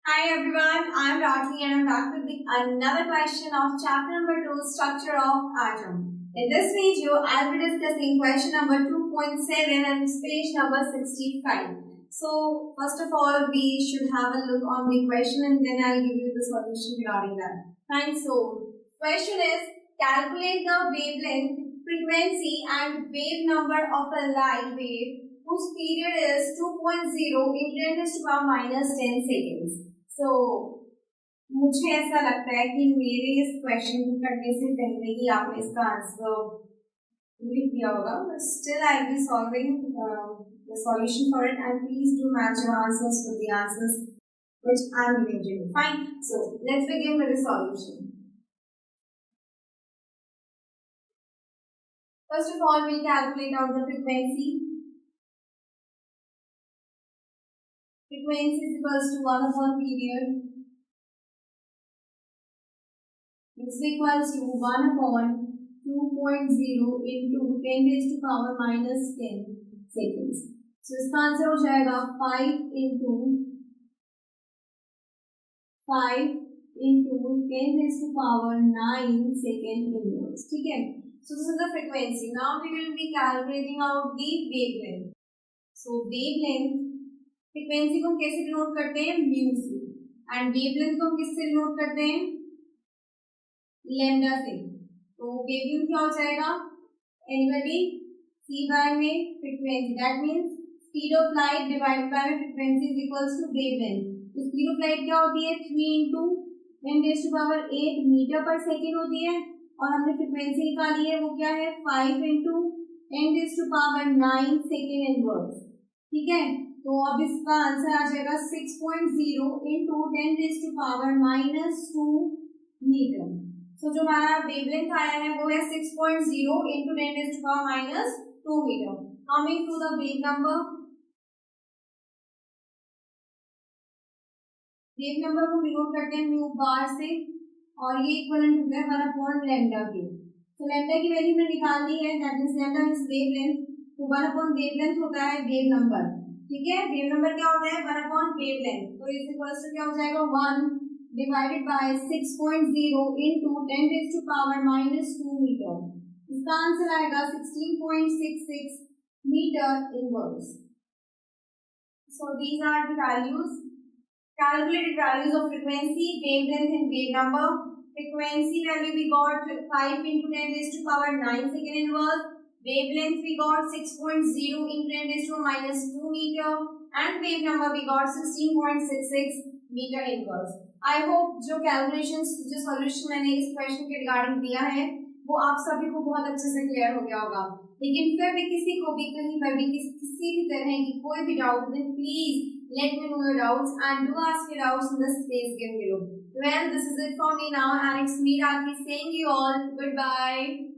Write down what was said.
Hi everyone, I am Rajni and I am back with another question of chapter number 2, structure of atom. In this video, I will be discussing question number 2.7 and page number 65. So, first of all, we should have a look on the question and then I'll give you the solution regarding that. Fine, so, question is, calculate the wavelength, frequency and wave number of a light wave whose period is 2.0 in 10 to the power minus 10 seconds. मुझे ऐसा लगता है कि मेरे इस question को करने से पहले ही आपने इसका आंसर लिख दिया होगा, but still I'll be solving the solution for it, and please do match your answers with the answers which I'm giving you. Fine. So let's begin with the solution. First of all, we calculate out the frequency. Frequency is equals to 1 upon period. Is equals to 1 upon 2.0 into 10 raised to power minus 10 seconds. So इसका answer हो जाएगा 5 into 10 raised to power 9 second inverse. ठीक है? So this is the frequency. Now we will be calculating out the wavelength. So wavelength, frequency को हम कैसे denote करते हैं? म्यू से, and wavelength को हम किससे डिनोट करते हैं? लैम्डा से. तो वेवलेंथ क्या हो जाएगा? एनीबॉडी? c बाय में frequency, that means speed of light divided by frequency is equals to wavelength. तो स्पीड ऑफ लाइट क्या होती है? 3 into 10 raised to power 8 metre पर सेकेंड होती है, और हमने फ्रीक्वेंसी निकाली है, वो क्या है? 5 into 10 raised to power 9 second inverse. ठीक है, तो अब इसका आंसर आ जाएगा 6.0 into 10 raised to power minus 2 metre. तो जो हमारा वेवलेंथ आया है वो है 6.0 into 10 raised to power minus 2 metre. Coming to the wave number. Wave number को डिनोट करते हैं म्यू बार से, और ये इक्विवेलेंट हो गया 1 upon लैम्डा के. तो लैम्डा की वैल्यू में निकालनी है, that means lambda means wavelength. तो 1 upon वेवलेंथ होता है वेव नंबर. ठीक है, वेव नंबर क्या होता है? 1 upon वेवलेंथ. तो इस इक्वल्स टू क्या हो जाएगा? 1 divided by 6.0 into 10 raised to power minus 2 meter. इसका आंसर आएगा 16.66 meter inverse. So these are the values, calculated values of frequency, wavelength and wave number. Frequency value we got 5 into 10 raised to power 9 second inverse. Wavelength we got 6.0 into 10 raised to minus 2 meter, and wave number we got 16.66 meter inverse. I hope जो calculations, जो solution मैंने इस question के regarding दिया है वो आप सभी को बहुत अच्छे से क्लियर हो गया होगा. लेकिन फिर भी किसी को भी कहीं पर भी किसी भी तरह की कोई भी doubt, then please let me know your doubts and do ask your doubts in the space given below. Well, this is it for me now, and it's me Rakhi saying you all goodbye.